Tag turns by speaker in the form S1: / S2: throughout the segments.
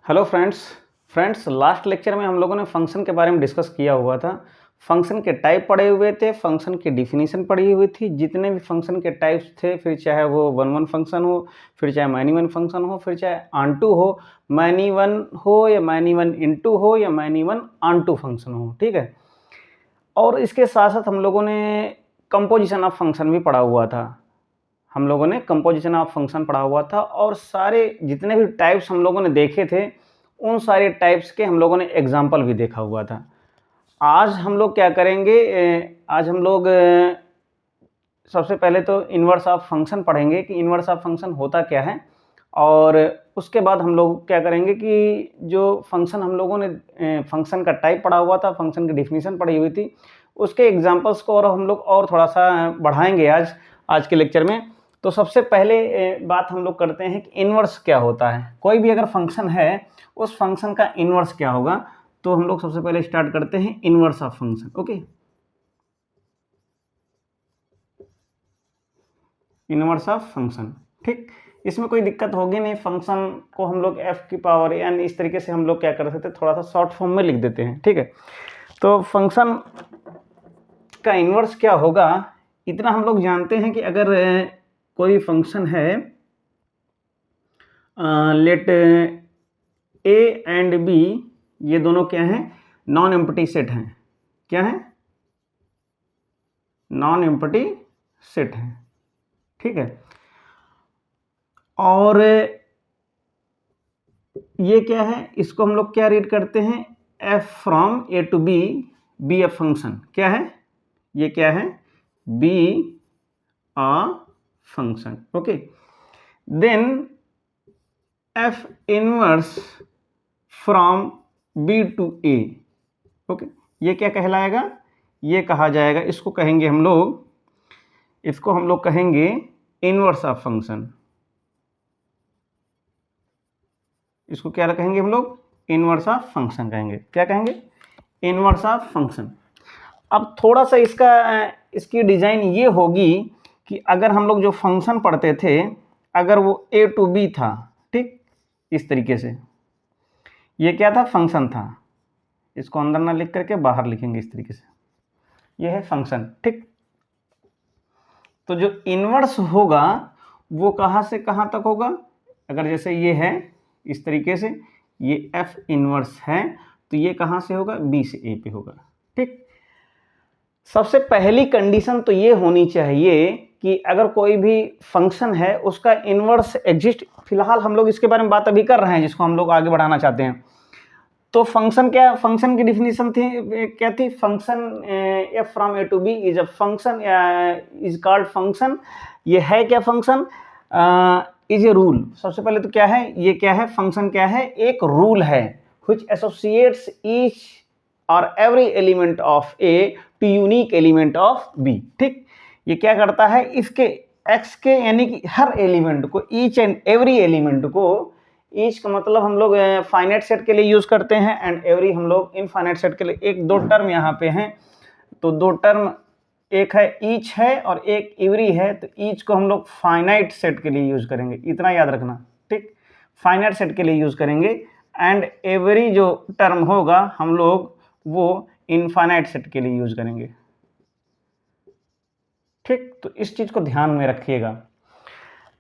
S1: Hello friends last lecture में हम लोगों ने फंक्शन के बारे में डिस्कस किया हुआ था। फंक्शन के टाइप पढ़े हुए थे, फंक्शन की डिफिनीशन पढ़ी हुई थी। जितने भी फंक्शन के टाइप्स थे, फिर चाहे वो वन वन फंक्शन हो, फिर चाहे मैनी वन फंक्शन हो, फिर चाहे ऑनटू हो, मैनी वन हो या मैनी वन इनटू हो या मैनी वन ऑनटू फंक्शन हो, ठीक है। और इसके साथ साथ हम लोगों ने कंपोजिशन ऑफ फंक्शन भी पढ़ा हुआ था। हम लोगों ने कंपोजिशन ऑफ फंक्शन पढ़ा हुआ था और सारे जितने भी टाइप्स हम लोगों ने देखे थे, उन सारे टाइप्स के हम लोगों ने एग्जाम्पल भी देखा हुआ था। आज हम लोग क्या करेंगे, आज हम लोग सबसे पहले तो इन्वर्स ऑफ फंक्शन पढ़ेंगे कि इन्वर्स ऑफ फंक्शन होता क्या है, और उसके बाद हम लोग क्या करेंगे कि जो फंक्शन हम लोगों ने फंक्शन का टाइप पढ़ा हुआ था, फंक्शन की डिफिनीशन पढ़ी हुई थी, उसके एग्जाम्पल्स को और हम लोग और थोड़ा सा बढ़ाएंगे आज के लेक्चर में। तो सबसे पहले बात हम लोग करते हैं कि इन्वर्स क्या होता है। कोई भी अगर फंक्शन है, उस फंक्शन का इन्वर्स क्या होगा। तो हम लोग सबसे पहले स्टार्ट करते हैं inverse of function. Okay, inverse of function, ठीक। इसमें कोई दिक्कत होगी नहीं। फंक्शन को हम लोग f की पावर n इस तरीके से हम लोग क्या कर सकते हैं, थोड़ा सा शॉर्ट फॉर्म में लिख देते हैं, ठीक है। तो फंक्शन का इन्वर्स क्या होगा, इतना हम लोग जानते हैं कि अगर कोई फंक्शन है, लेट a एंड b, ये दोनों क्या हैं, नॉन एम्प्टी सेट हैं। क्या है? नॉन एम्प्टी सेट है, ठीक है। और ये क्या है, इसको हम लोग क्या रीड करते हैं, f from a to b be a function. क्या है ये, क्या है, be a function. Okay, then f inverse from b to a। Okay, ये क्या कहलाएगा, ये कहा जाएगा, इसको कहेंगे हम लोग, इसको हम लोग कहेंगे इनवर्स ऑफ फंक्शन। इसको क्या कहेंगे हम लोग, इनवर्स ऑफ फंक्शन कहेंगे। क्या कहेंगे, इनवर्स ऑफ फंक्शन। अब थोड़ा सा इसकी डिजाइन ये होगी कि अगर हम लोग जो फंक्शन पढ़ते थे, अगर वो a टू b था, ठीक, इस तरीके से, ये क्या था, फंक्शन था। इसको अंदर ना लिख करके बाहर लिखेंगे इस तरीके से, ये है फंक्शन, ठीक। तो जो इनवर्स होगा वो कहाँ से कहाँ तक होगा, अगर जैसे ये है इस तरीके से, ये f इनवर्स है, तो ये कहाँ से होगा, b से a पे होगा, ठीक। सबसे पहली कंडीशन तो ये होनी चाहिए कि अगर कोई भी फंक्शन है उसका इनवर्स एग्जिस्ट, फिलहाल हम लोग इसके बारे में बात अभी कर रहे हैं जिसको हम लोग आगे बढ़ाना चाहते हैं। तो फंक्शन क्या, फंक्शन की डिफिनीशन थी, क्या थी, function f from a to b is a function, is called function. ये है क्या, फंक्शन इज ए रूल। सबसे पहले तो क्या है, ये क्या है, फंक्शन क्या है, एक रूल है which associates each or every element of a to unique element of b, ठीक। ये क्या करता है, इसके x के यानी कि हर एलिमेंट को, ईच एंड एवरी एलिमेंट को, ईच का मतलब हम लोग फाइनाइट सेट के लिए यूज करते हैं, एंड एवरी हम लोग इनफाइनाइट सेट के लिए। एक दो टर्म यहाँ पे हैं, तो दो टर्म, एक है ईच है और एक एवरी है, तो ईच को हम लोग फाइनाइट सेट के लिए यूज करेंगे, इतना याद रखना, ठीक। फाइनाइट सेट के लिए यूज करेंगे, एंड एवरी जो टर्म होगा हम लोग वो इनफाइनाइट सेट के लिए यूज करेंगे, ठीक। तो इस चीज को ध्यान में रखिएगा।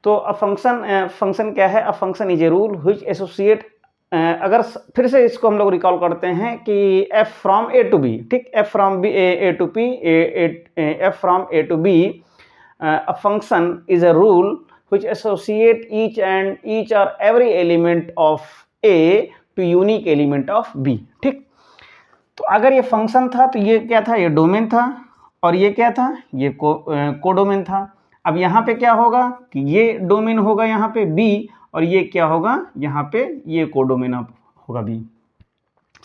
S1: तो अ फंक्शन क्या है, अ function is a rule which associate, अगर फिर से इसको हम लोग रिकॉल करते हैं कि f from a to b, ठीक, f from a to p, f from a to b, a function is a rule which associate each और every element of a to unique element of b, ठीक। तो अगर ये function था तो ये क्या था, ये डोमेन था, और ये क्या था, ये कोडोमेन था। अब यहाँ पे क्या होगा कि ये डोमेन होगा यहाँ पे b, और ये क्या होगा यहाँ पे, ये कोडोमेन होगा b,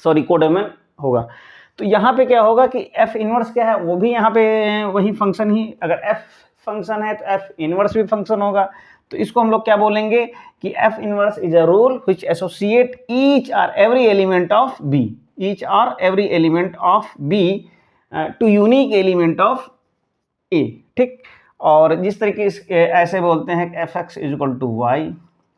S1: सॉरी कोडोमेन होगा। तो यहाँ पे क्या होगा कि f इनवर्स क्या है, वो भी यहाँ पे वही फंक्शन ही, अगर f फंक्शन है तो f इनवर्स भी फंक्शन होगा। तो इसको हम लोग क्या बोलेंगे कि f inverse is a rule which associate each और every element of b, each और every element of b to unique element of a, ठीक। और जिस तरीके ऐसे बोलते हैं f x is equal to y,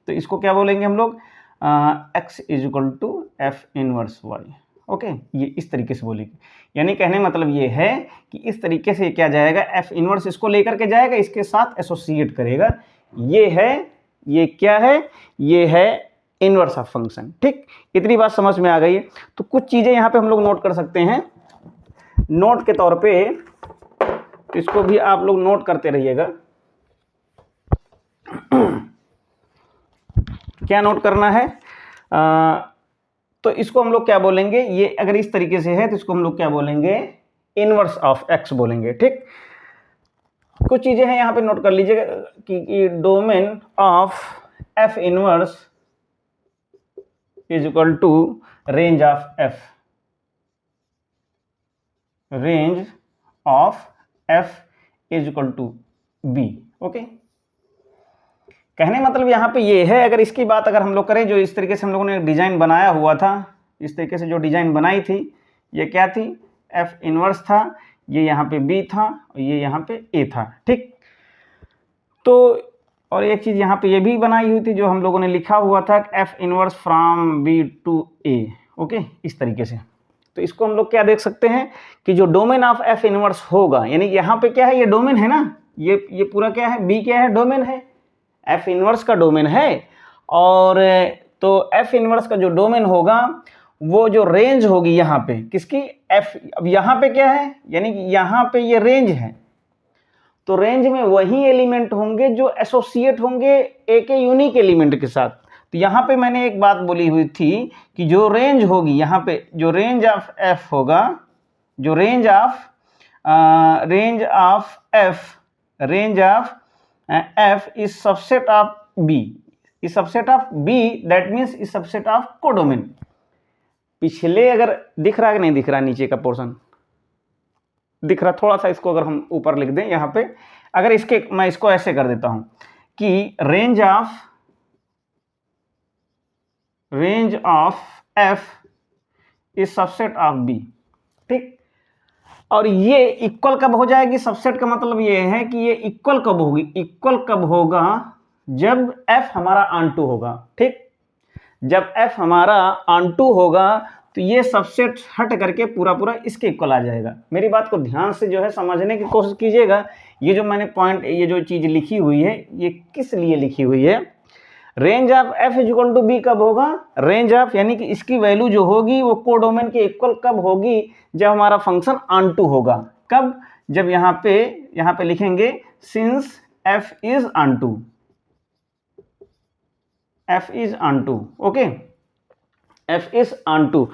S1: तो इसको क्या बोलेंगे हम लोग, x is equal to f inverse y. Okay, ये इस तरीके से बोलेगी, यानी कहने मतलब ये है कि इस तरीके से क्या जाएगा, एफ इनवर्स इसको लेकर के जाएगा, इसके साथ एसोसिएट करेगा। ये है, ये क्या है, ये है इनवर्स ऑफ फंक्शन। ठीक, इतनी बात समझ में आ गई है। तो कुछ चीज़ें यहाँ पे हम लोग नोट कर सकते हैं, नोट के तौर पे इसको भी आप लोग नोट करते रहिएगा। क्या नोट करना है, तो इसको हम लोग क्या बोलेंगे, ये अगर इस तरीके से है तो इसको हम लोग क्या बोलेंगे, इनवर्स ऑफ एक्स बोलेंगे। ठीक, कुछ चीजें हैं यहाँ पे नोट कर लीजिएगा कि domain of F inverse is equal to range of F, range of F is equal to B. Okay, कहने मतलब यहाँ पे ये है, अगर इसकी बात अगर हम लोग करें, जो इस तरीके से हम लोगों ने डिजाइन बनाया हुआ था, इस तरीके से जो डिजाइन बनाई थी, ये क्या थी, एफ इनवर्स था, ये यहाँ पे बी था और ये यहाँ पे ए था। ठीक, तो और एक चीज़ यहाँ पे ये भी बनाई हुई थी, जो हम लोगों ने लिखा हुआ था F inverse from B to A. Okay, इस तरीके से। तो इसको हम लोग क्या देख सकते हैं कि जो डोमेन ऑफ एफ इनवर्स होगा, यानी यहाँ पे क्या है, ये डोमेन है ना, ये पूरा क्या है, बी क्या है, डोमेन है, एफ इनवर्स का डोमेन है। और तो एफ इनवर्स का जो डोमेन होगा, वो जो रेंज होगी यहाँ पे किसकी, एफ, अब यहाँ पे क्या है, यानी कि यहाँ पे ये रेंज है, तो रेंज में वही एलिमेंट होंगे जो एसोसिएट होंगे ए के यूनिक एलिमेंट के साथ। तो यहाँ पे मैंने एक बात बोली हुई थी कि जो रेंज होगी यहाँ पे, जो रेंज ऑफ एफ होगा, जो range of F is subset of B, is subset of B, that means is subset of codomain. पिछले अगर दिख रहा है कि नहीं दिख रहा, नीचे का पोर्शन दिख रहा, थोड़ा सा इसको अगर हम ऊपर लिख दें यहाँ पे, अगर इसके मैं इसको ऐसे कर देता हूं कि range of F is subset of B. ठीक, और ये इक्वल कब हो जाएगी, सबसेट का मतलब ये है कि ये इक्वल कब होगी, इक्वल कब होगा, जब एफ हमारा ऑन टू होगा। ठीक, जब एफ हमारा ऑन टू होगा तो ये सबसेट हट करके पूरा पूरा इसके इक्वल आ जाएगा। मेरी बात को ध्यान से जो है समझने की कोशिश कीजिएगा। ये जो मैंने पॉइंट, ये जो चीज़ लिखी हुई है, ये किस लिए लिखी हुई है, range of F is equal to B कब होगा, रेंज ऑफ यानी कि इसकी वैल्यू जो होगी वो कोडोमेन के इक्वल कब होगी, जब हमारा फंक्शन ऑन टू होगा। कब, जब यहाँ पे लिखेंगे since F is onto, F is onto. Okay, F is onto,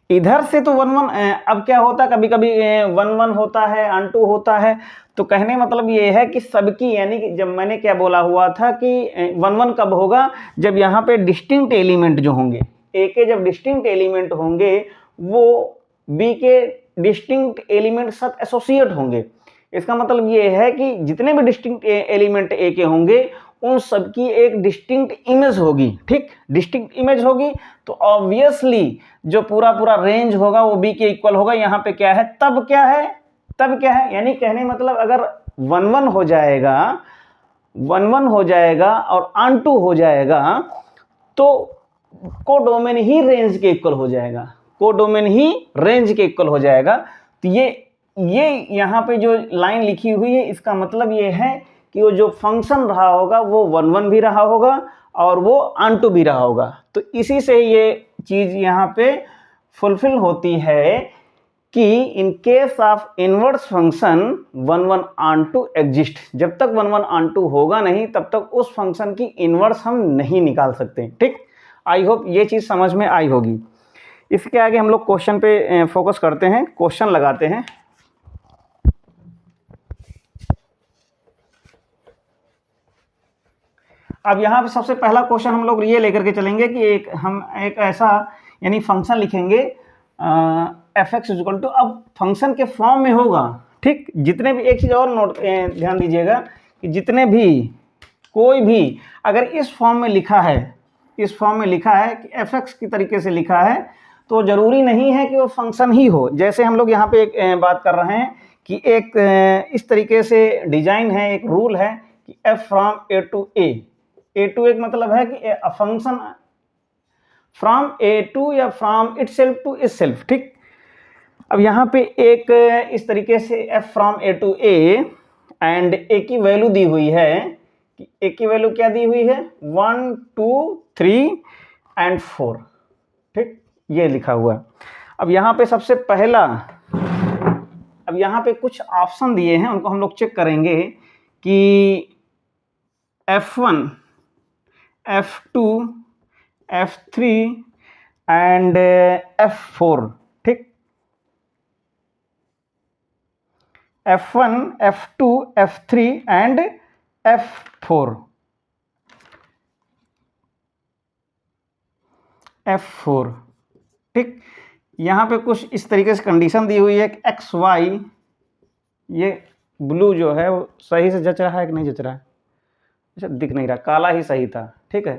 S1: इधर से तो 1 1, अब क्या होता है, कभी कभी 1 1 होता है, ऑन टू होता है। तो कहने मतलब ये है कि सबकी, यानी कि जब मैंने क्या बोला हुआ था कि 1 1 कब होगा, जब यहाँ पे डिस्टिंक्ट एलिमेंट जो होंगे, ए के जब डिस्टिंक्ट एलिमेंट होंगे, वो बी के डिस्टिंक्ट एलिमेंट के साथ एसोसिएट होंगे। इसका मतलब ये है कि जितने भी डिस्टिंक्ट एलिमेंट ए के होंगे, उन सबकी एक डिस्टिंक्ट इमेज होगी। ठीक, डिस्टिंक्ट इमेज होगी, तो ऑब्वियसली जो पूरा पूरा रेंज होगा वो बी के इक्वल होगा। यहाँ पे क्या है, तब क्या है, यानी कहने मतलब अगर 1 1 हो जाएगा, 1 1 हो जाएगा और ऑन टू हो जाएगा, तो कोडोमेन ही रेंज के इक्वल हो जाएगा, कोडोमेन ही रेंज के इक्वल हो जाएगा। तो ये यहाँ पे जो लाइन लिखी हुई है, इसका मतलब ये है कि वो जो फंक्शन रहा होगा वो 1 1 भी रहा होगा और वो ऑन टू भी रहा होगा। तो इसी से ये चीज़ यहाँ पे फुलफिल होती है कि in case of inverse function 1 1 onto exist, जब तक 1 1 ऑन टू होगा नहीं, तब तक उस फंक्शन की इनवर्स हम नहीं निकाल सकते। ठीक, आई होप ये चीज़ समझ में आई होगी। इसके आगे हम लोग क्वेश्चन पे फोकस करते हैं, क्वेश्चन लगाते हैं। अब यहाँ पे सबसे पहला क्वेश्चन हम लोग ये लेकर के चलेंगे कि हम एक ऐसा यानी फंक्शन लिखेंगे एफ एक्स इक्वल टू, अब फंक्शन के फॉर्म में होगा। ठीक, जितने भी, एक चीज़ और नोट ध्यान दीजिएगा कि जितने भी कोई भी अगर इस फॉर्म में लिखा है, इस फॉर्म में लिखा है कि एफ एक्स की तरीके से लिखा है, तो ज़रूरी नहीं है कि वो फंक्शन ही हो। जैसे हम लोग यहाँ पे एक बात कर रहे हैं कि एक इस तरीके से डिजाइन है, एक रूल है कि f from a to a, a to एक मतलब है कि फंक्शन फ्रॉम ए टू या फ्रॉम इटसेल्फ टू इटसेल्फ, ठीक। अब यहाँ पे एक इस तरीके से f from a to a and a की वैल्यू दी हुई है कि ए की वैल्यू क्या दी हुई है 1 2 3 एंड 4, ठीक, ये लिखा हुआ है। अब यहाँ पे सबसे पहला, अब यहाँ पे कुछ ऑप्शन दिए हैं, उनको हम लोग चेक करेंगे कि F1 F2 F3 and F4, ठीक। F1 F2 F3 and F4, F4, ठीक। यहाँ पे कुछ इस तरीके से कंडीशन दी हुई है कि एक्स वाई, ये ब्लू जो है वो सही से जच रहा है कि नहीं जच रहा है, अच्छा दिख नहीं रहा, काला ही सही था, ठीक है।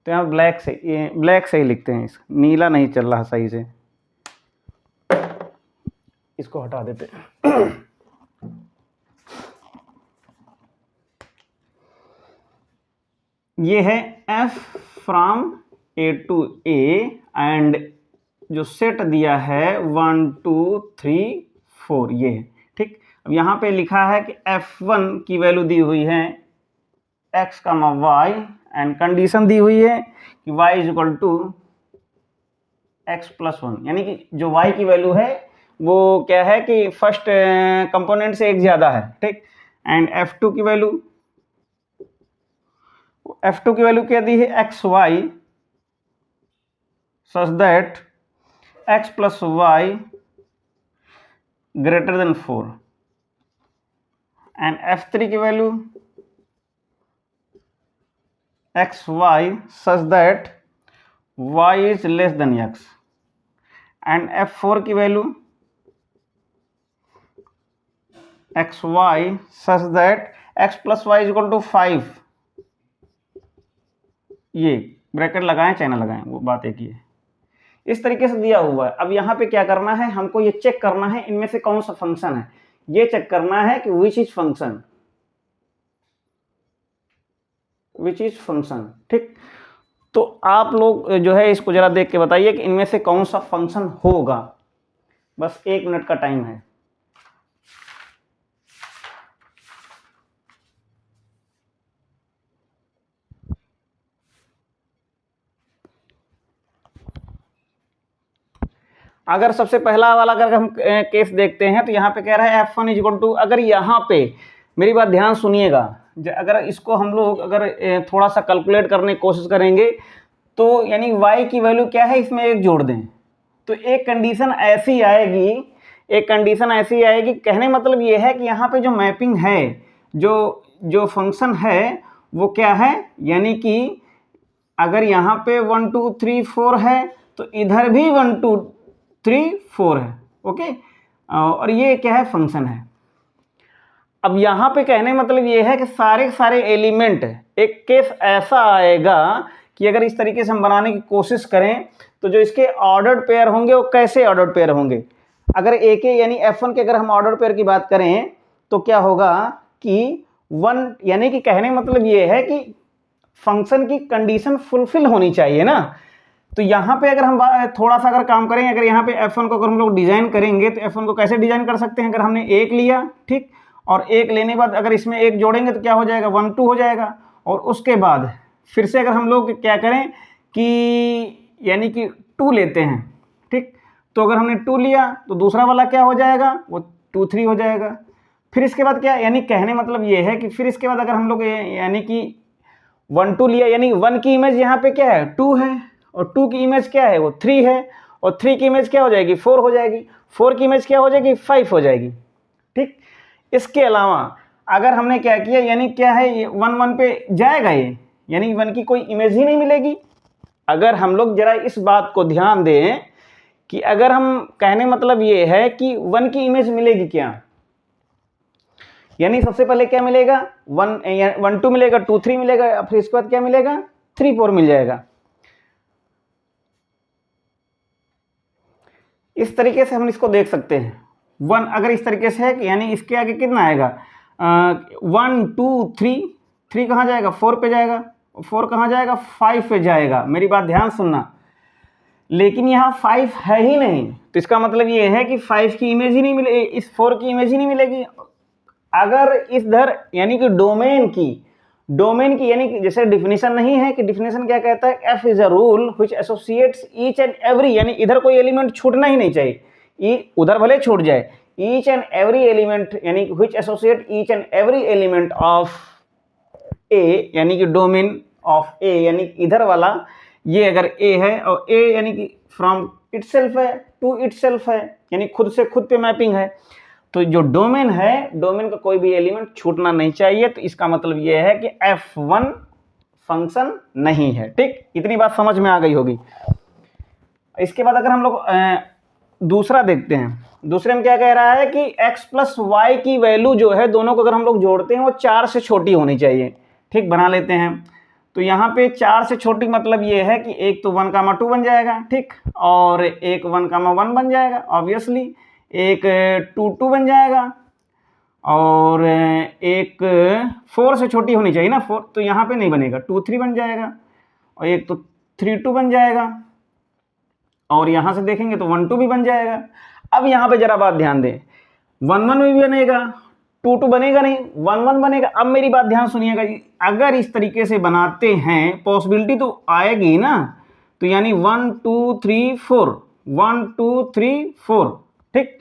S1: तो यहाँ ब्लैक से, ये ब्लैक से ही लिखते हैं, इस नीला नहीं चल रहा सही से, इसको हटा देते हैं। ये है F from A to A and जो सेट दिया है 1 2 3 4, ये है, ठीक। अब यहाँ पे लिखा है कि F1 की वैल्यू दी हुई है x, y एंड कंडीशन दी हुई है कि y is equal to x plus 1, यानी कि जो y की वैल्यू है वो क्या है कि फर्स्ट कंपोनेंट से एक ज़्यादा है, ठीक। एंड F2 की वैल्यू क्या दी है x y such that x plus y greater than 4 and F3 की value x y such that y is less than x and F4 की value x y such that x plus y is equal to 5, ये bracket लगाएं चाहे ना लगाएं वो बात एक ही है, इस तरीके से दिया हुआ है। अब यहाँ पे क्या करना है, हमको ये चेक करना है इनमें से कौन सा फंक्शन है, ये चेक करना है कि विच इज फंक्शन, ठीक। तो आप लोग जो है इसको जरा देख के बताइए कि इनमें से कौन सा फंक्शन होगा, बस 1 मिनट का टाइम है। अगर सबसे पहला वाला अगर हम केस देखते हैं तो यहाँ पे कह रहा है F1 इज इक्वल टू, अगर यहाँ पे मेरी बात ध्यान सुनिएगा, अगर इसको हम लोग अगर थोड़ा सा कैलकुलेट करने की कोशिश करेंगे तो यानी y की वैल्यू क्या है इसमें एक जोड़ दें तो एक कंडीशन ऐसी आएगी, कहने मतलब ये है कि यहाँ पे जो मैपिंग है, जो फंक्शन है वो क्या है, यानी कि अगर यहाँ पे 1 2 3 4 है तो इधर भी 1 2 3 4 है, ओके, और ये क्या है फंक्शन है। अब यहाँ पे कहने मतलब ये है कि सारे एलिमेंट, एक केस ऐसा आएगा कि अगर इस तरीके से हम बनाने की कोशिश करें तो जो इसके ऑर्डर्ड पेयर होंगे वो कैसे ऑर्डर्ड पेयर होंगे, अगर ए के यानी F1 के अगर हम ऑर्डर्ड पेयर की बात करें तो क्या होगा कि 1, यानी कि कहने मतलब ये है कि फंक्शन की कंडीशन फुलफिल होनी चाहिए ना। तो यहाँ पे अगर हम थोड़ा सा अगर काम करें, अगर यहाँ पे F1 को अगर हम लोग डिजाइन करेंगे तो F1 को कैसे डिजाइन कर सकते हैं, अगर हमने 1 लिया, ठीक, और 1 लेने के बाद अगर इसमें 1 जोड़ेंगे तो क्या हो जाएगा 1 2 हो जाएगा, और उसके बाद फिर से अगर हम लोग क्या करें कि यानी कि 2 लेते हैं, ठीक, तो अगर हमने 2 लिया तो दूसरा वाला क्या हो जाएगा वो 2 3 हो जाएगा। फिर इसके बाद क्या, यानी कहने मतलब ये है कि फिर इसके बाद अगर हम लोग यानी कि 1 2 लिया, यानी 1 की इमेज यहाँ पे क्या है 2 है, और 2 की इमेज क्या है वो 3 है, और 3 की इमेज क्या हो जाएगी 4 हो जाएगी, 4 की इमेज क्या हो जाएगी 5 हो जाएगी, ठीक। इसके अलावा अगर हमने क्या किया, यानी क्या है ये 1 1 पे जाएगा, ये यानी 1 की कोई इमेज ही नहीं मिलेगी। अगर हम लोग जरा इस बात को ध्यान दें कि अगर हम कहने मतलब ये है कि 1 की इमेज मिलेगी क्या, यानी सबसे पहले क्या मिलेगा 1 2 मिलेगा, 2 3 मिलेगा, फिर इसके बाद क्या मिलेगा 3 4 मिल जाएगा। इस तरीके से हम इसको देख सकते हैं। 1 अगर इस तरीके से है कि यानी इसके आगे कितना आएगा 1 2 3 3 कहाँ जाएगा 4 पे जाएगा, 4 कहाँ जाएगा, 5 पे जाएगा। मेरी बात ध्यान सुनना, लेकिन यहाँ 5 है ही नहीं, तो इसका मतलब ये है कि 5 की इमेज ही नहीं मिले, इस 4 की इमेज ही नहीं मिलेगी। अगर इधर यानी कि डोमेन की यानी कि जैसे डिफिनेशन नहीं है कि डिफिनेशन क्या कहता है, F is a rule which associates each and every, यानी इधर कोई एलिमेंट छूटना ही नहीं चाहिए, उधर भले छूट जाए, ईच एंड एवरी एलिमेंट यानी which associate each and every element of a, यानी कि डोमेन ऑफ ए, यानी इधर वाला ये अगर ए है और ए यानी कि फ्रॉम इटसेल्फ है टू इटसेल्फ है, यानी खुद से खुद पे मैपिंग है, तो जो डोमेन है, डोमेन का कोई भी एलिमेंट छूटना नहीं चाहिए। तो इसका मतलब ये है कि F1 फंक्शन नहीं है। ठीक, इतनी बात समझ में आ गई होगी। इसके बाद अगर हम लोग दूसरा देखते हैं, दूसरे में क्या कह रहा है कि x प्लस वाई की वैल्यू जो है, दोनों को अगर हम लोग जोड़ते हैं वो 4 से छोटी होनी चाहिए। ठीक, बना लेते हैं। तो यहाँ पे 4 से छोटी मतलब ये है कि एक तो 1,2 बन जाएगा, ठीक, और एक 1,1 बन जाएगा ऑब्वियसली, एक 2,2 बन जाएगा, और एक 4 से छोटी होनी चाहिए ना, 4, तो यहाँ पे नहीं बनेगा, 2,3 बन जाएगा, और एक तो 3,2 बन जाएगा, और यहाँ से देखेंगे तो 1,2 भी बन जाएगा। अब यहाँ पे जरा बात ध्यान दें, 1,1 में भी बनेगा, 2,2 बनेगा नहीं, 1,1 बनेगा। अब मेरी बात ध्यान सुनिएगा, अगर इस तरीके से बनाते हैं पॉसिबिलिटी तो आएगी ना, तो यानी 1 2 3 4, 1 2 3 4, ठीक।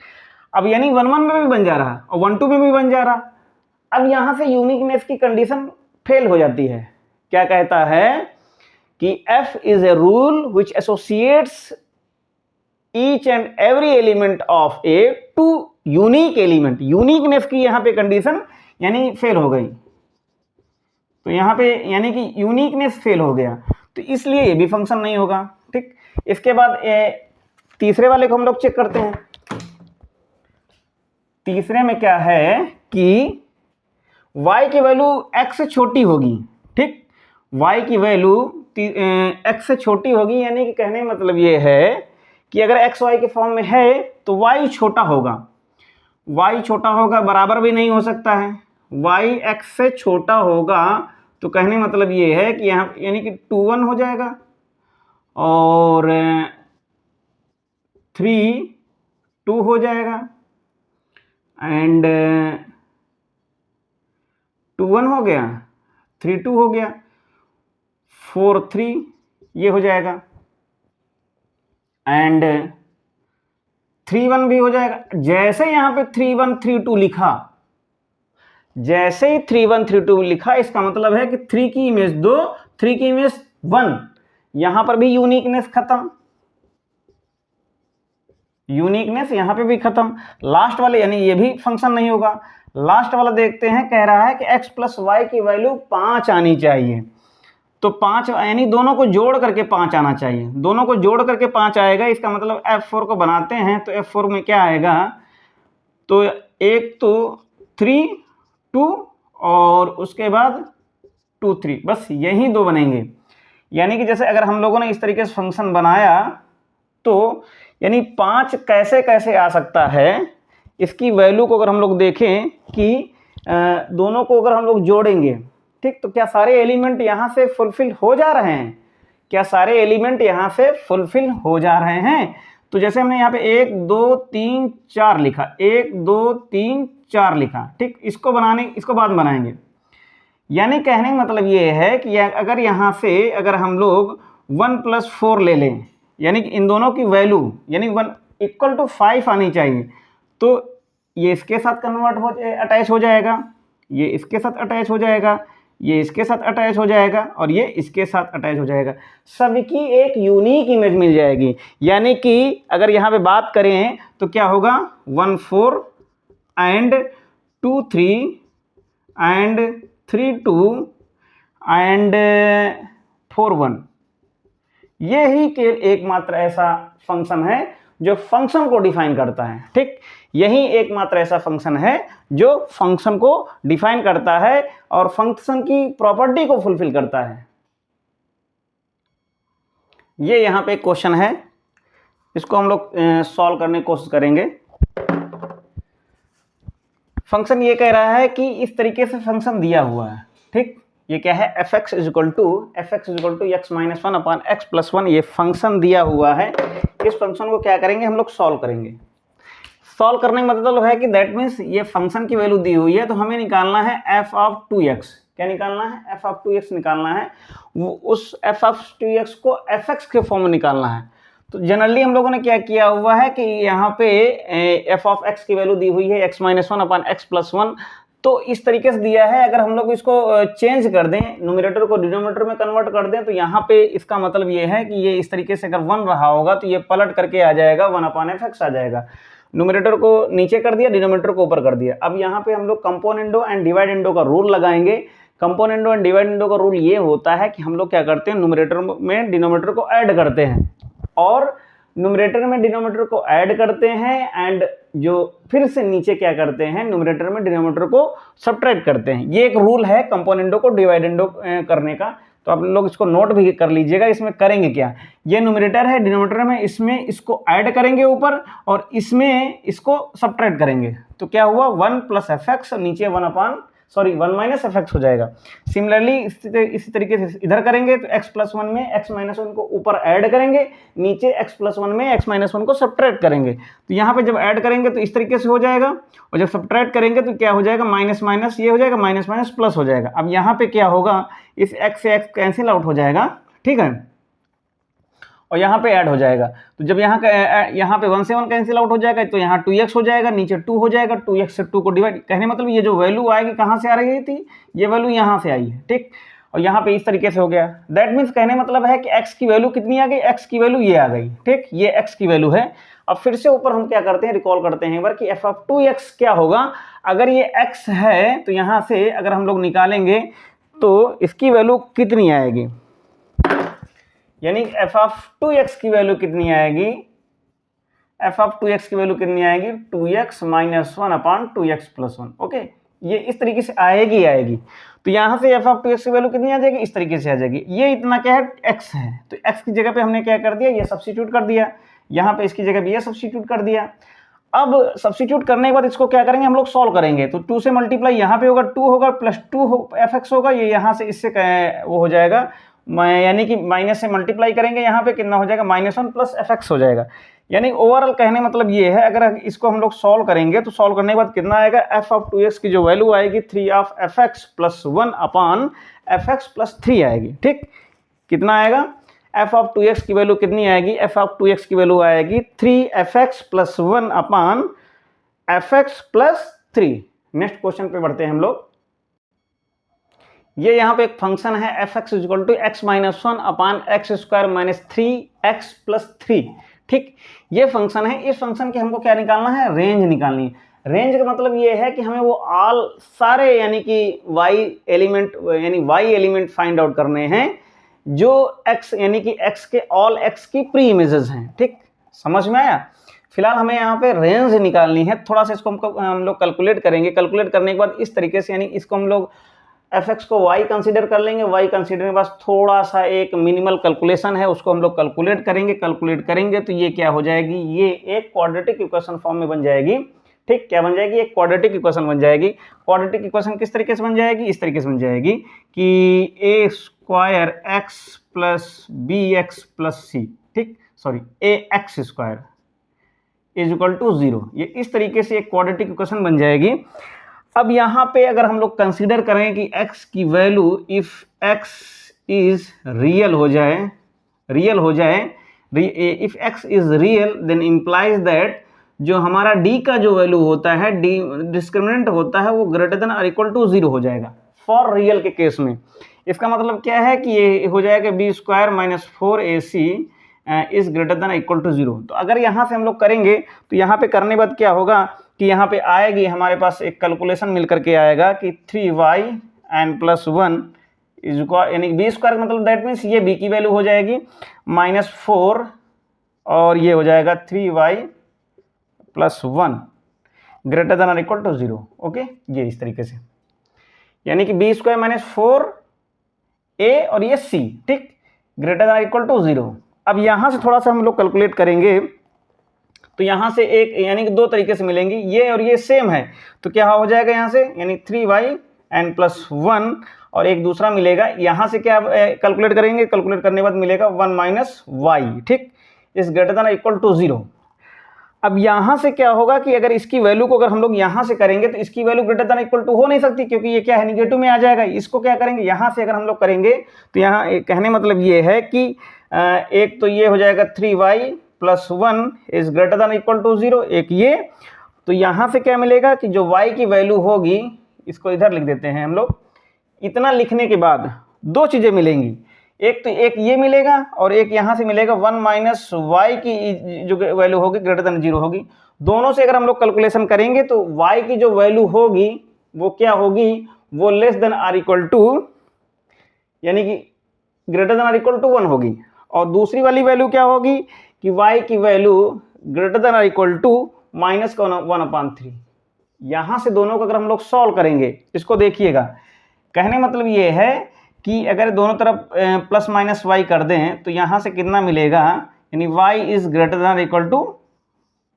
S1: अब यानी 1,1 में भी बन जा रहा और 1,2 में भी बन जा रहा। अब यहाँ से यूनिकनेस की कंडीशन फेल हो जाती है। क्या कहता है कि F is a rule which associates each and every element of a to unique element. Uniqueness की यहाँ पे कंडीशन यानी फेल हो गई, तो यहाँ पे यानी कि यूनिकनेस फेल हो गया, तो इसलिए ये भी फंक्शन नहीं होगा। ठीक, इसके बाद तीसरे वाले को हम लोग चेक करते हैं। तीसरे में क्या है कि y की वैल्यू x से छोटी होगी। ठीक, y की वैल्यू x से छोटी होगी, यानी कि कहने का मतलब ये है कि अगर x y के फॉर्म में है तो y छोटा होगा। y छोटा होगा बराबर भी नहीं हो सकता है, y x से छोटा होगा, तो कहने मतलब ये है कि यहाँ यानी कि 2,1 हो जाएगा और 3,2 हो जाएगा एंड 2,1 हो गया, 3,2 हो गया, 4,3 ये हो जाएगा एंड 3,1 भी हो जाएगा। जैसे यहाँ पे 3,1 3,2 लिखा, जैसे ही 3,1 3,2 लिखा, इसका मतलब है कि 3 की इमेज 2, 3 की इमेज 1, यहां पर भी यूनिकनेस खत्म, यूनिकनेस यहां पे भी खत्म। लास्ट वाले यानी ये भी फंक्शन नहीं होगा। लास्ट वाला देखते हैं, कह रहा है कि x प्लस वाई की वैल्यू 5 आनी चाहिए, तो 5 यानी दोनों को जोड़ करके 5 आना चाहिए, दोनों को जोड़ करके 5 आएगा। इसका मतलब F4 को बनाते हैं तो F4 में क्या आएगा, तो एक तो 3 2 और उसके बाद 2 3, बस यही दो बनेंगे। यानी कि जैसे अगर हम लोगों ने इस तरीके से फंक्शन बनाया तो यानी 5 कैसे कैसे आ सकता है, इसकी वैल्यू को अगर हम लोग देखें कि दोनों को अगर हम लोग जोड़ेंगे, ठीक, तो क्या सारे एलिमेंट यहाँ से फुलफिल हो जा रहे हैं, क्या सारे एलिमेंट यहाँ से फुलफिल हो जा रहे हैं। तो जैसे हमने यहाँ पे 1 2 3 4 लिखा, 1 2 3 4 लिखा, ठीक, इसको बाद में बनाएंगे। यानी कहने का मतलब ये है कि अगर यहाँ से अगर हम लोग 1 + 4 ले लें, यानी कि इन दोनों की वैल्यू यानी 1 = 5 आनी चाहिए, तो ये इसके साथ अटैच हो जाएगा, ये इसके साथ अटैच हो जाएगा, ये इसके साथ अटैच हो जाएगा और ये इसके साथ अटैच हो जाएगा, सबकी एक यूनिक इमेज मिल जाएगी। यानी कि अगर यहाँ पे बात करें तो क्या होगा, 1 4 एंड 2 3 एंड 3 2 एंड 4 1, ये ही के एकमात्र ऐसा फंक्शन है जो फंक्शन को डिफाइन करता है। ठीक, यही एकमात्र ऐसा फंक्शन है जो फंक्शन को डिफाइन करता है और फंक्शन की प्रॉपर्टी को फुलफिल करता है। ये यहाँ पे क्वेश्चन है, इसको हम लोग सॉल्व करने की कोशिश करेंगे। फंक्शन ये कह रहा है कि इस तरीके से फंक्शन दिया हुआ है, ठीक, ये क्या है, f x equal to x minus one upon x plus one, ये फंक्शन दिया हुआ है। इस फंक्शन को क्या करेंगे हम लोग, सॉल्व करेंगे। सॉल्व करने का मतलब है कि दैट मीन्स ये फंक्शन की वैल्यू दी हुई है, तो हमें निकालना है एफ ऑफ 2x। क्या निकालना है, एफ ऑफ 2x निकालना है। वो उस एफ ऑफ 2x को एफ एक्स के फॉर्म में निकालना है। तो जनरली हम लोगों ने क्या किया हुआ है कि यहाँ पे एफ ऑफ एक्स की वैल्यू दी हुई है x minus one upon x plus one, तो इस तरीके से दिया है। अगर हम लोग इसको चेंज कर दें, न्यूमरेटर को डिनोमिनेटर में कन्वर्ट कर दें, तो यहाँ पे इसका मतलब ये है कि ये इस तरीके से अगर 1 रहा होगा तो ये पलट करके आ जाएगा 1 अपॉन एफ एक्स आ जाएगा। न्यूमरेटर को नीचे कर दिया, डिनोमिनेटर को ऊपर कर दिया। अब यहाँ पे हम लोग कंपोनेंडो एंड डिवाइडेंडो का रूल लगाएंगे। कंपोनेंडो एंड डिवाइडेंडो का रूल ये होता है कि हम लोग क्या करते हैं, न्यूमरेटर में डिनोमिनेटर को ऐड करते हैं और न्यूमरेटर में डिनोमिनेटर को ऐड करते हैं एंड जो फिर से नीचे क्या करते हैं, न्यूमरेटर में डिनोमिनेटर को सब्ट्रैक्ट करते हैं। ये एक रूल है कंपोनेंडो को डिवाइडेंडो करने का, तो आप लोग इसको नोट भी कर लीजिएगा। इसमें करेंगे क्या, ये न्यूमरेटर है, डिनोमिनेटर में इसमें इसको ऐड करेंगे ऊपर और इसमें इसको सब्ट्रैक्ट करेंगे, तो क्या हुआ 1 प्लस एफ एक्स, नीचे 1 माइनस एफ एक्स हो जाएगा। सिमिलरली इसी तरीके से इधर करेंगे तो x प्लस वन में x माइनस वन को ऊपर ऐड करेंगे, नीचे x प्लस वन में x माइनस वन को सब्ट्रैक्ट करेंगे। तो यहाँ पे जब ऐड करेंगे तो इस तरीके से हो जाएगा, और जब सब्ट्रैक्ट करेंगे तो क्या हो जाएगा, माइनस माइनस ये हो जाएगा, माइनस माइनस प्लस हो जाएगा। अब यहाँ पे क्या होगा, इस x से x कैंसिल आउट हो जाएगा, ठीक है, और यहाँ पे ऐड हो जाएगा। तो जब यहाँ पे 1 से 1 कैंसिल आउट हो जाएगा तो यहाँ 2x हो जाएगा, नीचे 2 हो जाएगा, 2x से 2 को डिवाइड, कहने मतलब ये जो वैल्यू आएगी कहाँ से आ रही थी, ये वैल्यू यहाँ से आई है, ठीक। और यहाँ पे इस तरीके से हो गया। दैट मीन्स कहने मतलब है कि x की वैल्यू कितनी आ गई, x की वैल्यू ये आ गई, ठीक, ये x की वैल्यू है। अब फिर से ऊपर हम क्या करते हैं, रिकॉल करते हैं एक बार कि एफ ऑफ 2x क्या होगा। अगर ये x है तो यहाँ से अगर हम लोग निकालेंगे तो इसकी वैल्यू कितनी आएगी, यानी एफ ऑफ 2x की वैल्यू कितनी आएगी, एफ ऑफ 2x की वैल्यू कितनी आएगी, 2x minus one upon 2x plus one. Okay, ये इस तरीके से आएगी। तो यहाँ से एफ ऑफ 2x की वैल्यू कितनी आ जाएगी, इस तरीके से आ जाएगी। ये इतना क्या है, x है, तो x की जगह पे हमने क्या कर दिया, ये सब्स्टिट्यूट कर दिया, यहाँ पे इसकी जगह पे ये सब्स्टिट्यूट कर दिया। अब सब्स्टिट्यूट करने के बाद इसको क्या करेंगे हम लोग, सॉल्व करेंगे। तो 2 से मल्टीप्लाई यहाँ पे होगा, 2 होगा प्लस 2 एफ एक्स होगा, ये यहाँ से इससे वो हो जाएगा, यानी कि माइनस से मल्टीप्लाई करेंगे, यहाँ पे कितना हो जाएगा, -1 प्लस एफ एक्स हो जाएगा। यानी ओवरऑल कहने मतलब ये है, अगर इसको हम लोग सॉल्व करेंगे तो सॉल्व करने के बाद कितना आएगा, एफ ऑफ 2x की जो वैल्यू आएगी 3 of F x plus 1 upon F x plus 3 आएगी, ठीक। कितना आएगा, एफ ऑफ 2x की वैल्यू कितनी आएगी, एफ ऑफ 2x की वैल्यू आएगी 3 F x plus 1 upon F x plus 3। Next question पे बढ़ते हैं हम लोग। ये यहाँ पे एक फंक्शन है f x equal to x minus one upon x square minus 3x plus 3, ठीक। ये फंक्शन है, इस फंक्शन की हमको क्या निकालना है, रेंज निकालनी है। रेंज का मतलब ये है कि हमें वो ऑल सारे यानी कि y एलिमेंट फाइंड आउट करने हैं जो x यानी कि x के ऑल x की प्री इमेजेस हैं, ठीक। समझ में आया। फिलहाल हमें यहाँ पे रेंज निकालनी है, थोड़ा सा इसको हम लोग कैलकुलेट करेंगे। कैलकुलेट करने के बाद इस तरीके से, यानी इसको हम लोग एफ एक्स को y कंसीडर कर लेंगे, y कंसीडर के पास थोड़ा सा एक मिनिमल कैलकुलेशन है, उसको हम लोग कैलकुलेट करेंगे तो ये क्या हो जाएगी, ये एक क्वाड्रेटिक इक्वेशन फॉर्म में बन जाएगी, ठीक। क्या बन जाएगी, एक क्वाड्रेटिक इक्वेशन बन जाएगी। क्वाड्रेटिक इक्वेशन किस तरीके से बन जाएगी, इस तरीके से बन जाएगी कि a square x plus b x plus c, ठीक, sorry a x square is equal to 0। ये इस तरीके से एक क्वाड्रेटिक इक्वेशन बन जाएगी। अब यहाँ पे अगर हम लोग कंसीडर करें कि x की value if x is real हो जाए, if x is real then implies that जो हमारा d का जो वैल्यू होता है, d डिस्क्रिमिनेंट होता है, वो ग्रेटर देन और इक्वल टू 0 हो जाएगा फॉर रियल के केस में। इसका मतलब क्या है कि ये हो जाएगा b square minus 4ac is greater than equal to 0। तो अगर यहाँ से हम लोग करेंगे तो यहाँ पे करने बाद क्या होगा कि यहाँ पे आएगी हमारे पास एक कैलकुलेशन मिल करके आएगा कि 3y n plus 1 is equal, यानी बी स्क्वायर मतलब दैट मीन्स ये b की वैल्यू हो जाएगी -4 और ये हो जाएगा 3y प्लस 1 ग्रेटर देन और इक्वल टू 0। ओके, ये इस तरीके से, यानी कि बी स्क्वायर माइनस 4a और ये c, ठीक, ग्रेटर देन और इक्वल टू 0। अब यहाँ से थोड़ा सा हम लोग कैलकुलेट करेंगे तो यहाँ से एक यानी कि 2 तरीके से मिलेंगी, ये और ये सेम है, तो क्या हो जाएगा यहाँ से, यानी 3y एन प्लस 1 और एक दूसरा मिलेगा, यहाँ से क्या कैलकुलेट करेंगे, कैलकुलेट करने के बाद मिलेगा 1 माइनस वाई, ठीक, is greater than equal to 0। अब यहाँ से क्या होगा कि अगर इसकी वैल्यू को अगर हम लोग यहाँ से करेंगे तो इसकी value greater than equal to हो नहीं सकती, क्योंकि ये क्या है, निगेटिव में आ जाएगा। इसको क्या करेंगे, यहाँ से अगर हम लोग करेंगे तो यहाँ कहने मतलब ये है कि एक तो ये हो जाएगा 3y + 1 is greater than equal to 0, एक ये। तो यहाँ से क्या मिलेगा कि जो y की वैल्यू होगी, इसको इधर लिख देते हैं हम लोग। इतना लिखने के बाद दो चीज़ें मिलेंगी, एक तो एक ये मिलेगा और एक यहाँ से मिलेगा 1 माइनस वाई की जो वैल्यू होगी ग्रेटर देन 0 होगी। दोनों से अगर हम लोग कैलकुलेशन करेंगे तो y की जो वैल्यू होगी वो क्या होगी, वो less than or equal to, यानी कि greater than or equal to 1 होगी। और दूसरी वाली वैल्यू क्या होगी कि y की value greater than or equal to -1/3। यहाँ से दोनों को अगर हम लोग सॉल्व करेंगे, इसको देखिएगा, कहने मतलब ये है कि अगर दोनों तरफ प्लस माइनस वाई कर दें तो यहाँ से कितना मिलेगा, यानी y is greater than equal to,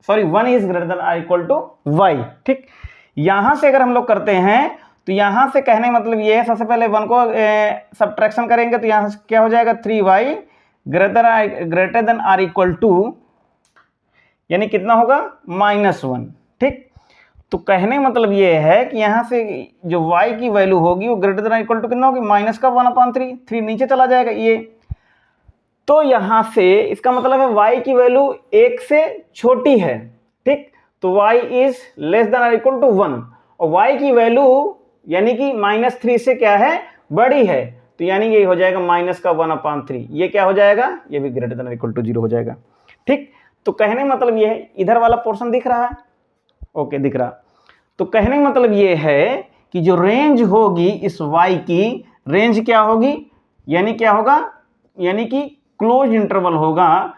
S1: sorry 1 is greater than equal to y, ठीक। यहाँ से अगर हम लोग करते हैं तो यहाँ से कहने मतलब ये है, सबसे पहले 1 को सब्ट्रैक्शन करेंगे तो यहाँ से क्या हो जाएगा, 3y greater than or equal to, यानी कितना होगा, -1, ठीक। तो कहने मतलब ये है कि यहाँ से जो y की वैल्यू होगी वो ग्रेटर देन इक्वल टू कितना होगी, माइनस का 1/3, 3 नीचे चला जाएगा ये। तो यहाँ से इसका मतलब है y की वैल्यू 1 से छोटी है, ठीक। तो y is less than equal to 1 और y की वैल्यू यानी कि -3 से क्या है, बड़ी है, तो यानी ये हो जाएगा माइनस का 1/3। ये क्या हो जाएगा, ये भी ग्रेटर देन इक्वल टू 0 हो जाएगा, ठीक। तो कहने मतलब ये है, इधर वाला पोर्शन दिख रहा है, ओके दिख रहा। तो कहने का मतलब ये है कि जो रेंज होगी इस y की, रेंज क्या होगी, यानी क्या होगा, यानी कि क्लोज इंटरवल होगा,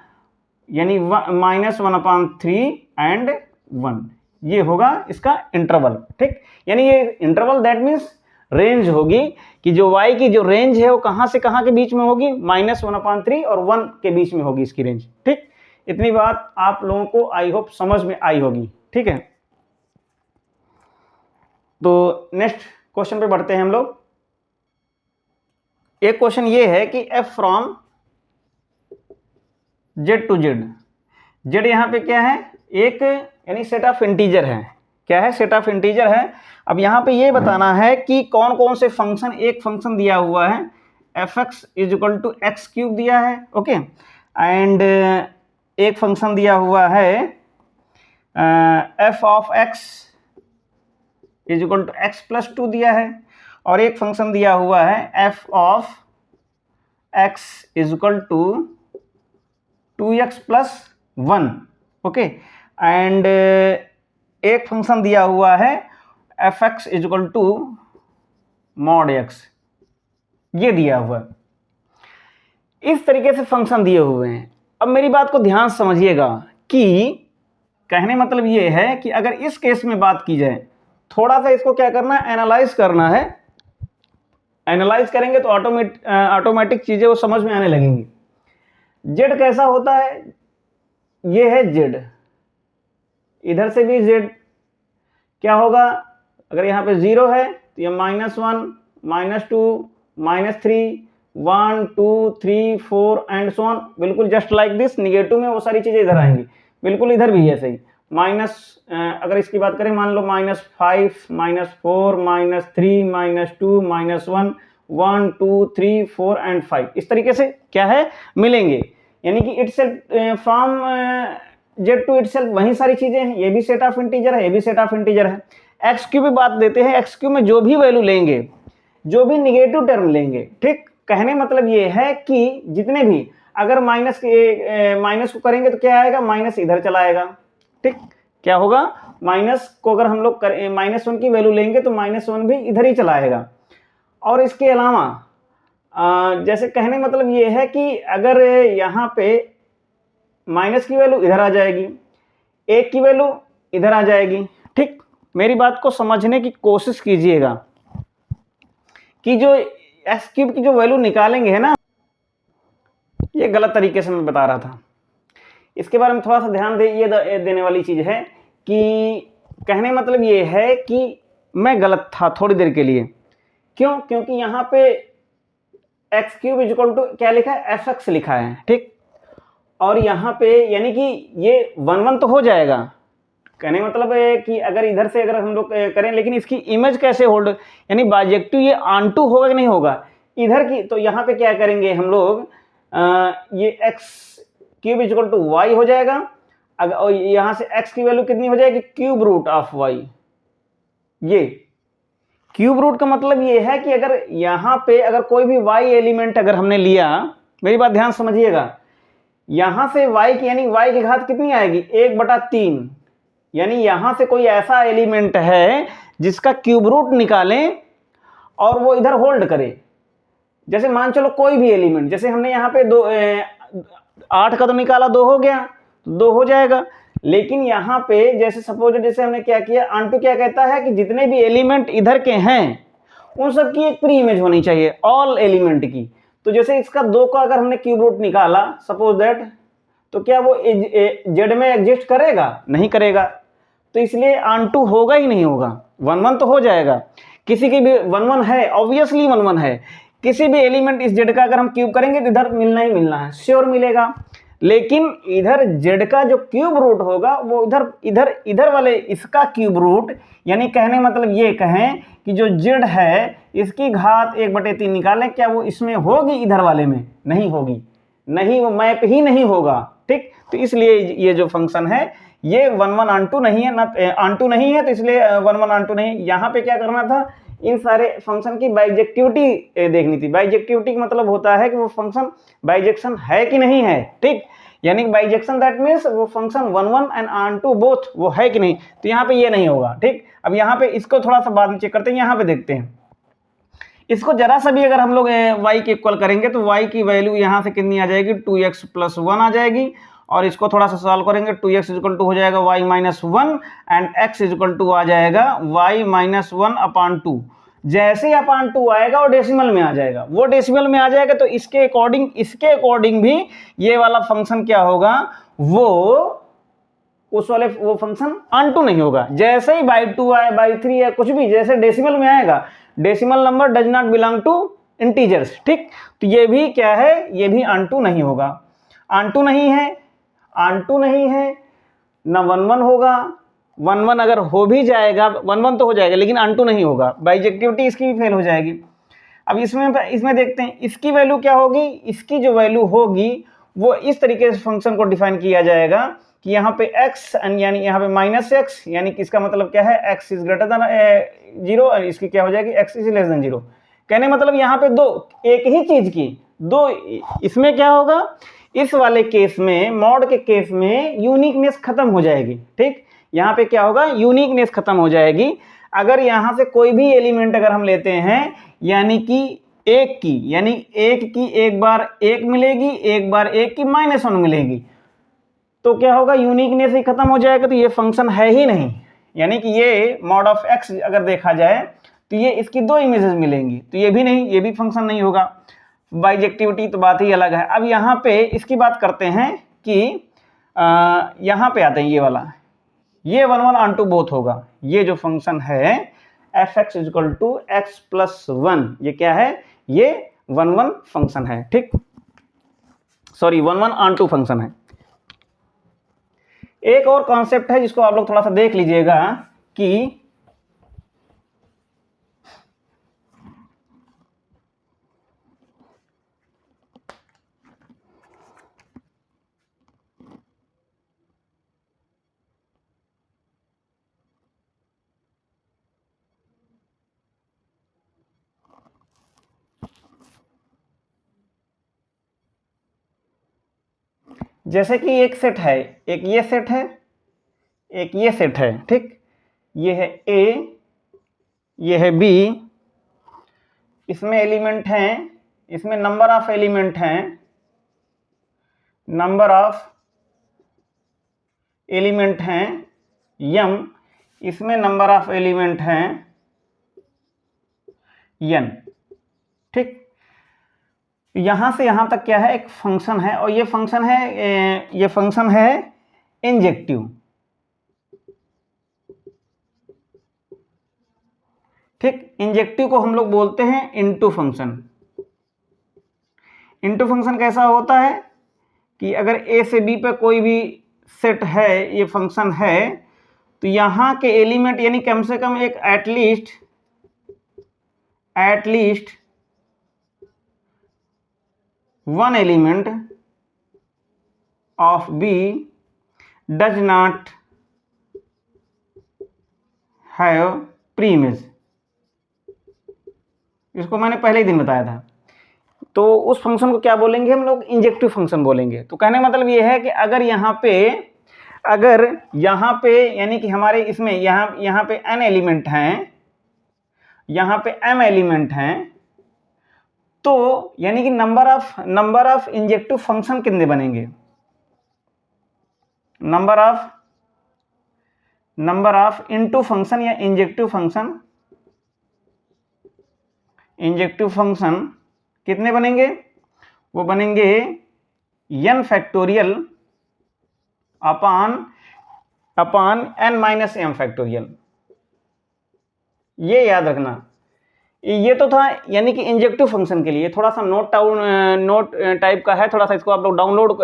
S1: यानी -1/3 एंड 1, ये होगा इसका इंटरवल, ठीक। यानी ये इंटरवल दैट मीन्स रेंज होगी कि जो y की जो रेंज है वो कहाँ से कहाँ के बीच में होगी, -1/3 और 1 के बीच में होगी इसकी रेंज, ठीक। इतनी बात आप लोगों को आई होप समझ में आई होगी, ठीक है। तो नेक्स्ट क्वेश्चन पे बढ़ते हैं हम लोग। एक क्वेश्चन ये है कि f from z to z, z यहाँ पे क्या है, एक यानी सेट ऑफ इंटीजर है, क्या है, सेट ऑफ इंटीजर है। अब यहाँ पे ये बताना है कि कौन कौन से फंक्शन, एक फंक्शन दिया हुआ है f(x) = x³ दिया है, ओके, एंड एक फंक्शन दिया हुआ है f(x) = x+2 दिया है, और एक फंक्शन दिया हुआ है f(x) = 2x+1, ओके, एंड एक फंक्शन दिया हुआ है f(x) = mod x, ये दिया हुआ है। इस तरीके से फंक्शन दिए हुए हैं। अब मेरी बात को ध्यान से समझिएगा कि कहने मतलब ये है कि अगर इस केस में बात की जाए, थोड़ा सा इसको क्या करना है, एनालाइज करना है। एनालाइज करेंगे तो ऑटोमेटिक चीजें वो समझ में आने लगेंगी। जेड कैसा होता है, ये है जेड, इधर से भी जेड क्या होगा, अगर यहाँ पे 0 है तो ये -1, -2, -3, 1, 2, 3, 4 एंड सो ऑन, बिल्कुल जस्ट लाइक दिस। निगेटिव में वो सारी चीजें इधर आएंगी, बिल्कुल इधर भी ऐसे ही। अगर इसकी बात करें, मान लो -5, -4, -3, -2, -1, 1, 2, 3, 4 एंड 5, इस तरीके से क्या है, मिलेंगे। यानी कि itself from z to itself वही सारी चीजें हैं, ये भी सेट ऑफ इंटीजर है, ये भी सेट ऑफ इंटीजर है। एक्स क्यू भी बात देते हैं, एक्स क्यू में जो भी वैल्यू लेंगे, जो भी निगेटिव टर्म लेंगे, ठीक। कहने मतलब ये है कि जितने भी, अगर माइनस को करेंगे तो क्या आएगा, माइनस इधर चला आएगा, ठीक। क्या होगा, माइनस को अगर हम लोग -1 की वैल्यू लेंगे तो -1 भी इधर ही चला आएगा। और इसके अलावा जैसे कहने मतलब ये है कि अगर यहाँ पे माइनस की वैल्यू इधर आ जाएगी, 1 की वैल्यू इधर आ जाएगी, ठीक। मेरी बात को समझने की कोशिश कीजिएगा कि जो x³ की जो वैल्यू निकालेंगे है ना, ये गलत तरीके से मैं बता रहा था, इसके बारे में थोड़ा सा ध्यान दे। ये देने वाली चीज है कि कहने मतलब ये है कि मैं गलत था थोड़ी देर के लिए, क्यों? क्योंकि यहाँ पे एक्स क्यूब इक्वल टू क्या लिखा है, एफ एक्स लिखा है, ठीक। और यहाँ पे यानी कि ये 1 1 तो हो जाएगा, कहने का मतलब है कि अगर इधर से अगर हम लोग करें, लेकिन इसकी इमेज कैसे होल्ड, यानी बाइजेक्टिव ये ऑनटू होगा कि नहीं होगा इधर की। तो यहाँ पे क्या करेंगे हम लोग, ये x cube equal to y हो जाएगा। अगर और यहाँ से एक्स की वैल्यू कितनी हो जाएगी, क्यूब रूट ऑफ वाई। ये क्यूब रूट का मतलब ये है कि अगर यहाँ पे अगर कोई भी y एलिमेंट अगर हमने लिया, मेरी बात ध्यान समझिएगा, यहां से y की यानी y की घात कितनी आएगी, 1/3। यानी यहां से कोई ऐसा एलिमेंट है जिसका क्यूब रूट निकालें और वो इधर होल्ड करे। जैसे मान चलो कोई भी एलिमेंट, जैसे हमने यहाँ पे 8 का तो निकाला, 2 हो गया, 2 हो जाएगा। लेकिन यहाँ पे जैसे सपोज जैसे हमने क्या किया, ऑनटू क्या कहता है कि जितने भी एलिमेंट इधर के हैं उन सब की एक प्री इमेज होनी चाहिए, ऑल एलिमेंट की। तो जैसे इसका 2 का अगर हमने क्यूब रूट निकाला सपोज दैट, तो क्या वो जेड में एग्जिस्ट करेगा, नहीं करेगा। तो इसलिए ऑनटू होगा ही नहीं होगा, 1 1 तो हो जाएगा। किसी की भी 1 1 है, ऑब्वियसली 1 1 है। किसी भी एलिमेंट इस जेड का अगर हम क्यूब करेंगे तो इधर मिलना ही मिलना है, श्योर मिलेगा। लेकिन इधर जेड का जो क्यूब रूट होगा वो इधर इधर इधर वाले इसका क्यूब रूट, यानी कहने मतलब ये कहें कि जो जेड है इसकी घात 1/3 निकालें, क्या वो इसमें होगी, इधर वाले में नहीं होगी, नहीं, वो मैप ही नहीं होगा, ठीक। तो इसलिए ये जो फंक्शन है ये 1 1 ऑनटू नहीं है, ना ऑनटू नहीं है, तो इसलिए 1 1 ऑनटू नहीं। यहाँ पे क्या करना था, इन सारे फंक्शन की बाइजेक्टिविटी देखनी थी। बाइजेक्टिविटी का मतलब होता है कि वो फंक्शन बाइजेक्शन है कि नहीं है, ठीक। यानी बाइजेक्शन दैट मीन्स वो फंक्शन 1 1 एंड ऑनटू बोथ वो है कि नहीं। तो यहाँ पे ये नहीं होगा, ठीक। अब यहाँ पे इसको थोड़ा सा बाद में चेक करते हैं, यहाँ पे देखते हैं इसको जरा सा भी अगर हम लोग y के इक्वल करेंगे तो y की वैल्यू यहाँ से कितनी आ जाएगी, 2x + 1 आ जाएगी। और इसको थोड़ा सा सॉल्व करेंगे, 2x = हो जाएगा y - 1 एंड x = आ जाएगा y - 1/2। जैसे ही 2 आएगा वो डेसिमल में आ जाएगा, वो डेसिमल में आ जाएगा तो इसके अकॉर्डिंग भी ये वाला फंक्शन क्या होगा, वो उस वाले वो फंक्शन ऑनटू नहीं होगा। जैसे ही बाई 2 आए, बाई 3 है, कुछ भी जैसे डेसिमल में आएगा, decimal number does not belong to integers, ठीक। तो ये भी क्या है, ये भी ऑनटू नहीं होगा, ऑनटू नहीं है, ऑनटू नहीं है ना 1 1 होगा। 1 1 अगर हो भी जाएगा, 1 1 तो हो जाएगा लेकिन ऑनटू नहीं होगा, बाइजेक्टिविटी इसकी भी फेल हो जाएगी। अब इसमें देखते हैं इसकी वैल्यू क्या होगी। इसकी जो वैल्यू होगी वो इस तरीके से फंक्शन को डिफाइन किया जाएगा कि यहाँ पे x यानी यहाँ पे -x, यानी कि इसका मतलब क्या है, x > 0 और इसकी क्या हो जाएगी, x > 0। कहने मतलब यहाँ पे दो एक ही चीज की दो, इसमें क्या होगा, इस वाले केस में, मॉड के केस में यूनिकनेस खत्म हो जाएगी, ठीक। यहाँ पे क्या होगा, यूनिकनेस खत्म हो जाएगी। अगर यहाँ से कोई भी एलिमेंट अगर हम लेते हैं, यानी कि एक की एक बार 1 मिलेगी, एक बार 1 की -1 मिलेगी, तो क्या होगा, यूनिकनेस ही खत्म हो जाएगा। तो ये फंक्शन है ही नहीं, यानी कि ये मॉड ऑफ x अगर देखा जाए तो ये इसकी 2 इमेजेस मिलेंगी, तो ये भी नहीं, ये भी फंक्शन नहीं होगा। बाइजेक्टिविटी तो बात ही अलग है। अब यहाँ पे इसकी बात करते हैं कि यहाँ पे आते हैं, ये वाला, ये 1 1 ऑनटू बोथ होगा। ये जो फंक्शन है f(x = x + 1), ये क्या है, ये 1 1 फंक्शन है, ठीक, सॉरी 1 1 ऑनटू फंक्शन है। एक और कॉन्सेप्ट है जिसको आप लोग थोड़ा सा देख लीजिएगा कि जैसे कि एक सेट है, एक ये सेट है, एक ये सेट है, ठीक। ये है A, ये है B, इसमें एलिमेंट हैं, इसमें नंबर ऑफ एलिमेंट हैं, नंबर ऑफ एलिमेंट हैं m, इसमें नंबर ऑफ एलिमेंट हैं n, ठीक। यहां से यहां तक क्या है, एक फंक्शन है, और ये फंक्शन है इंजेक्टिव, ठीक, इंजेक्टिव को हम लोग बोलते हैं इनटू फंक्शन। इनटू फंक्शन कैसा होता है कि अगर ए से बी पे कोई भी सेट है, ये फंक्शन है, तो यहाँ के एलिमेंट यानी कम से कम एक at least one element of b does not have pre image. इसको मैंने पहले ही दिन बताया था। तो उस फंक्शन को क्या बोलेंगे हम लोग? इंजेक्टिव फंक्शन बोलेंगे। तो कहने का मतलब ये है कि अगर यहाँ पे यानी कि हमारे इसमें यहाँ पे n एलिमेंट हैं, यहाँ पे m एलिमेंट हैं, तो यानी कि नंबर ऑफ इंजेक्टिव फंक्शन कितने बनेंगे? नंबर ऑफ इनटू फंक्शन या इंजेक्टिव फंक्शन कितने बनेंगे? वो बनेंगे n factorial upon n minus m factorial. ये याद रखना। ये तो था यानी कि इंजेक्टिव फंक्शन के लिए। थोड़ा सा नोट टाइप का है, थोड़ा सा इसको आप लोग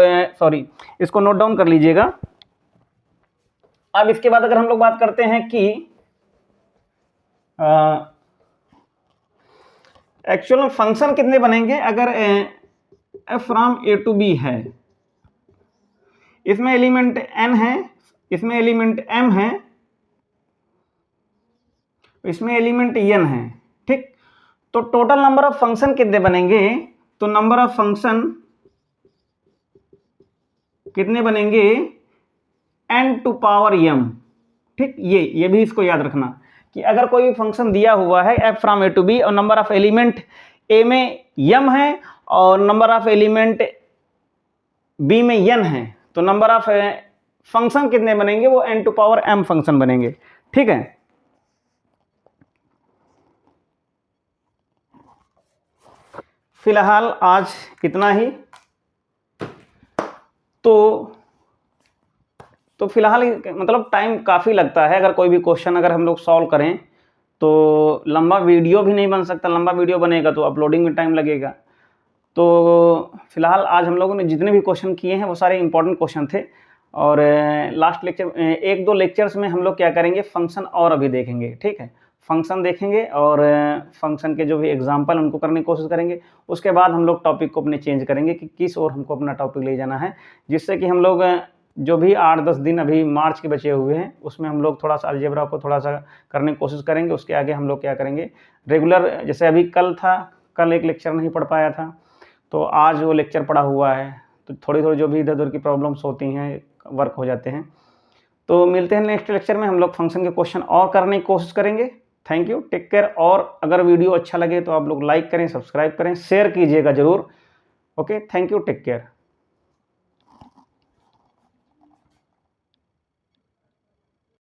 S1: इसको नोट डाउन कर लीजिएगा। अब इसके बाद अगर हम लोग बात करते हैं कि एक्चुअल में फंक्शन कितने बनेंगे अगर f from a to b है, इसमें एलिमेंट n है, इसमें एलिमेंट m है, इसमें एलिमेंट n है। ठीक, तो टोटल नंबर ऑफ फंक्शन कितने बनेंगे? तो नंबर ऑफ फंक्शन कितने बनेंगे? n to power m। ठीक, ये भी इसको याद रखना कि अगर कोई भी फंक्शन दिया हुआ है f from a to b और नंबर ऑफ एलिमेंट a में m है और नंबर ऑफ एलिमेंट b में n है, तो नंबर ऑफ फंक्शन कितने बनेंगे? वो n to power m function बनेंगे। ठीक है, फिलहाल आज इतना ही। तो फिलहाल मतलब टाइम काफ़ी लगता है। अगर कोई भी क्वेश्चन अगर हम लोग सॉल्व करें तो लंबा वीडियो भी नहीं बन सकता। लंबा वीडियो बनेगा तो अपलोडिंग में टाइम लगेगा। तो फिलहाल आज हम लोगों ने जितने भी क्वेश्चन किए हैं वो सारे इंपॉर्टेंट क्वेश्चन थे। और लास्ट लेक्चर, एक दो लेक्चर्स में हम लोग क्या करेंगे, फंक्शन और अभी देखेंगे। ठीक है, फंक्शन देखेंगे और फंक्शन के जो भी एग्जांपल उनको करने की कोशिश करेंगे। उसके बाद हम लोग टॉपिक को अपने चेंज करेंगे कि किस ओर हमको अपना टॉपिक ले जाना है, जिससे कि हम लोग जो भी 8-10 दिन अभी मार्च के बचे हुए हैं उसमें हम लोग थोड़ा सा अलजेब्रा को थोड़ा सा करने की कोशिश करेंगे। उसके आगे हम लोग क्या करेंगे, रेगुलर, जैसे अभी कल एक लेक्चर नहीं पढ़ पाया था तो आज वो लेक्चर पढ़ा हुआ है। तो थोड़ी जो भी इधर उधर की प्रॉब्लम्स होती हैं, वर्क हो जाते हैं। तो मिलते हैं नेक्स्ट लेक्चर में, हम लोग फंक्शन के क्वेश्चन और करने की कोशिश करेंगे। Thank you, take care. और अगर वीडियो अच्छा लगे तो आप लोग लाइक करें, सब्सक्राइब करें, शेयर कीजिएगा ज़रूर। Okay, thank you, take care.